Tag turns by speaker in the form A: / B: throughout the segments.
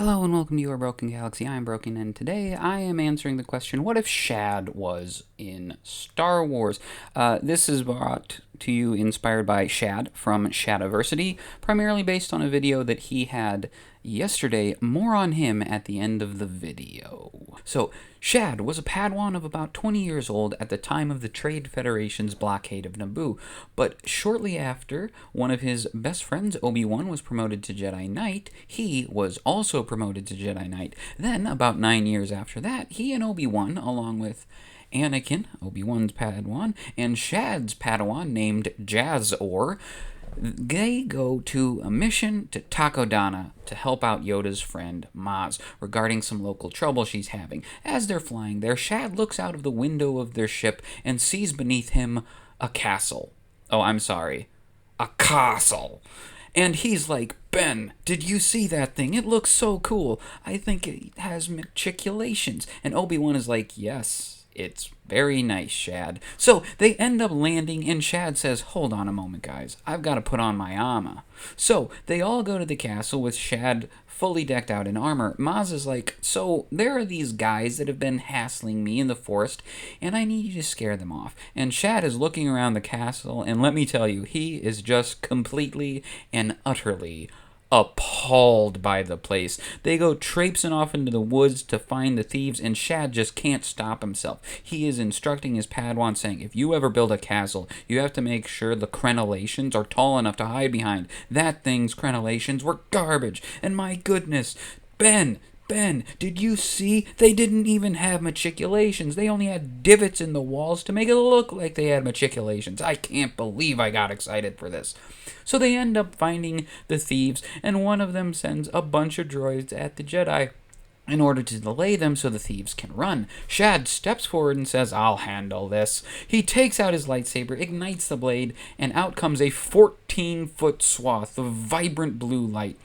A: Hello and welcome to Your Broken Galaxy. I'm Broken, and today I am answering the question, what if Shad was in Star Wars? This is brought to you inspired by Shad from Shadiversity, primarily based on a video that he had yesterday. More on him at the end of the video. So, Shad was a Padawan of about 20 years old at the time of the Trade Federation's blockade of Naboo, but shortly after one of his best friends, Obi-Wan, was promoted to Jedi Knight, he was also promoted to Jedi Knight. Then, about 9 years after that, he and Obi-Wan, along with Anakin, Obi-Wan's Padawan, and Shad's Padawan named Jazor, they go to a mission to Takodana to help out Yoda's friend Maz regarding some local trouble she's having. As they're flying there, Shad looks out of the window of their ship and sees beneath him a castle. Oh, I'm sorry. A castle. And he's like, Ben, did you see that thing? It looks so cool. I think it has matriculations. And Obi-Wan is like, yes. It's very nice, Shad. So they end up landing, and Shad says, hold on a moment, guys. I've got to put on my armor. So they all go to the castle with Shad fully decked out in armor. Maz is like, so there are these guys that have been hassling me in the forest, and I need you to scare them off. And Shad is looking around the castle, and let me tell you, he is just completely and utterly appalled by the place. They go traipsing off into the woods to find the thieves, and Shad just can't stop himself. He is instructing his Padawan, saying, if you ever build a castle, you have to make sure the crenellations are tall enough to hide behind. That thing's crenellations were garbage, and my goodness, Ben, did you see? They didn't even have matriculations. They only had divots in the walls to make it look like they had matriculations. I can't believe I got excited for this. So they end up finding the thieves, and one of them sends a bunch of droids at the Jedi in order to delay them so the thieves can run. Shad steps forward and says, I'll handle this. He takes out his lightsaber, ignites the blade, and out comes a 14-foot swath of vibrant blue light.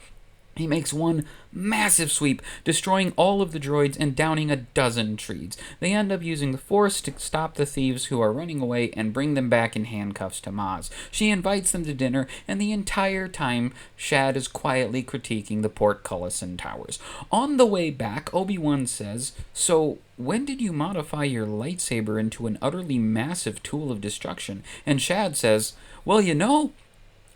A: He makes one massive sweep, destroying all of the droids and downing a dozen trees. They end up using the Force to stop the thieves who are running away and bring them back in handcuffs to Maz. She invites them to dinner, and the entire time, Shad is quietly critiquing the portcullis towers. On the way back, Obi-Wan says, so when did you modify your lightsaber into an utterly massive tool of destruction? And Shad says, well,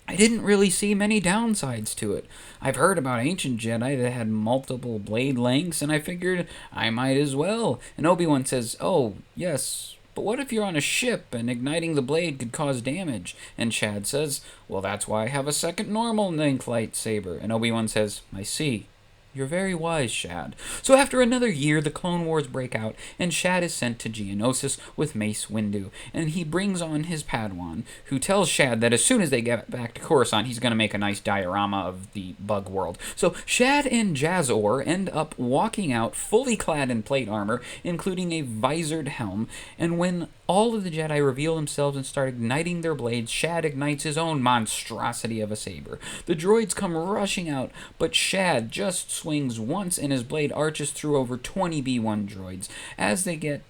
A: I didn't really see many downsides to it. I've heard about ancient Jedi that had multiple blade lengths, and I figured I might as well. And Obi-Wan says, oh, yes, but what if you're on a ship and igniting the blade could cause damage? And Shad says, well, that's why I have a second normal length lightsaber. And Obi-Wan says, I see. You're very wise, Shad. So after another year, the Clone Wars break out, and Shad is sent to Geonosis with Mace Windu. And he brings on his Padawan, who tells Shad that as soon as they get back to Coruscant, he's going to make a nice diorama of the bug world. So Shad and Jazor end up walking out fully clad in plate armor, including a visored helm, and when all of the Jedi reveal themselves and start igniting their blades, Shad ignites his own monstrosity of a saber. The droids come rushing out, but Shad just swings once and his blade arches through over 20 B-1 droids. As they get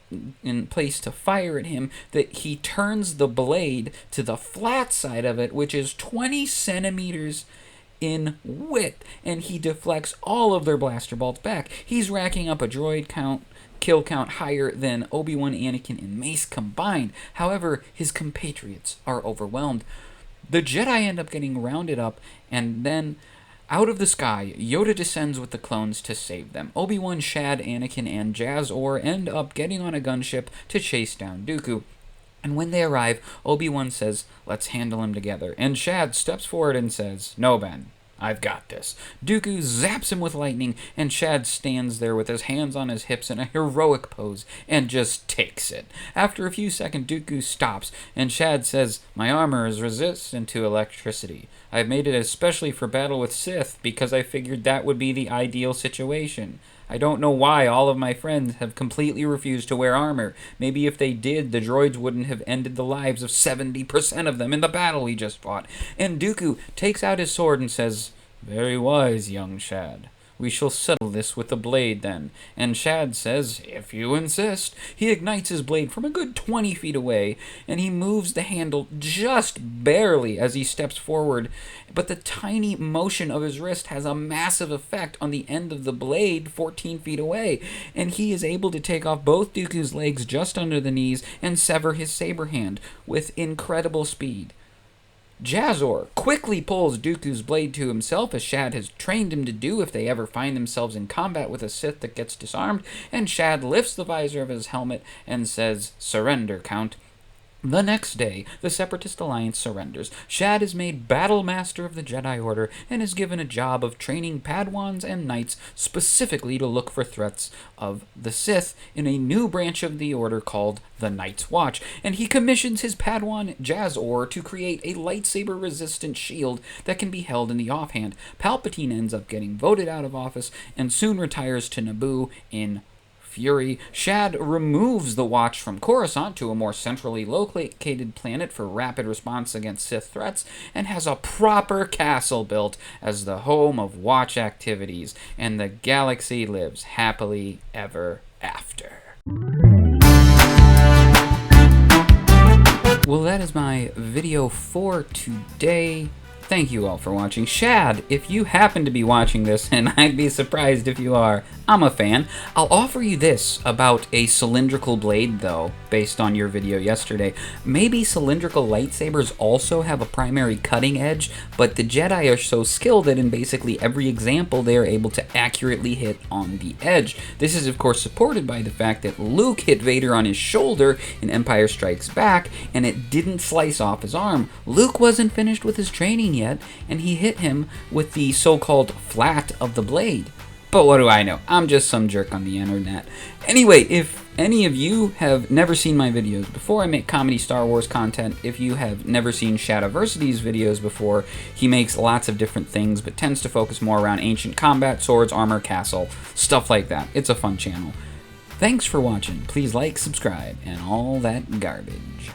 A: in place to fire at him, that he turns the blade to the flat side of it, which is 20 centimeters in width, and he deflects all of their blaster bolts back. He's racking up a kill count higher than Obi-Wan, Anakin, and Mace combined. However, his compatriots are overwhelmed. The Jedi end up getting rounded up, and then out of the sky, Yoda descends with the clones to save them. Obi-Wan, Shad, Anakin, and Jazor end up getting on a gunship to chase down Dooku. And when they arrive, Obi-Wan says, let's handle him together. And Shad steps forward and says, no, Ben, I've got this. Dooku zaps him with lightning, and Shad stands there with his hands on his hips in a heroic pose and just takes it. After a few seconds, Dooku stops, and Shad says, my armor is resistant to electricity. I've made it especially for battle with Sith because I figured that would be the ideal situation. I don't know why all of my friends have completely refused to wear armor. Maybe if they did, the droids wouldn't have ended the lives of 70% of them in the battle we just fought. And Dooku takes out his sword and says, very wise, young Shad. We shall settle this with the blade then. And Shad says, if you insist. He ignites his blade from a good 20 feet away, and he moves the handle just barely as he steps forward. But the tiny motion of his wrist has a massive effect on the end of the blade 14 feet away, and he is able to take off both Dooku's legs just under the knees and sever his saber hand with incredible speed. Jazor quickly pulls Dooku's blade to himself, as Shad has trained him to do if they ever find themselves in combat with a Sith that gets disarmed, and Shad lifts the visor of his helmet and says, "Surrender, Count." The next day, the Separatist Alliance surrenders. Shad is made Battle Master of the Jedi Order and is given a job of training Padawans and Knights specifically to look for threats of the Sith in a new branch of the Order called the Night's Watch, and he commissions his Padawan Jazor to create a lightsaber-resistant shield that can be held in the offhand. Palpatine ends up getting voted out of office and soon retires to Naboo in fury. Shad removes the watch from Coruscant to a more centrally located planet for rapid response against Sith threats, and has a proper castle built as the home of watch activities, and the galaxy lives happily ever after. Well, that is my video for today. Thank you all for watching. Shad, if you happen to be watching this, and I'd be surprised if you are, I'm a fan. I'll offer you this about a cylindrical blade, though, based on your video yesterday. Maybe cylindrical lightsabers also have a primary cutting edge, but the Jedi are so skilled that in basically every example they are able to accurately hit on the edge. This is, of course, supported by the fact that Luke hit Vader on his shoulder in Empire Strikes Back, and it didn't slice off his arm. Luke wasn't finished with his training yet, and he hit him with the so-called flat of the blade. But what do I know? I'm just some jerk on the internet. Anyway, if any of you have never seen my videos before, I make comedy Star Wars content. If you have never seen Shadiversity's videos before, he makes lots of different things, but tends to focus more around ancient combat, swords, armor, castle, stuff like that. It's a fun channel. Thanks for watching. Please like, subscribe, and all that garbage.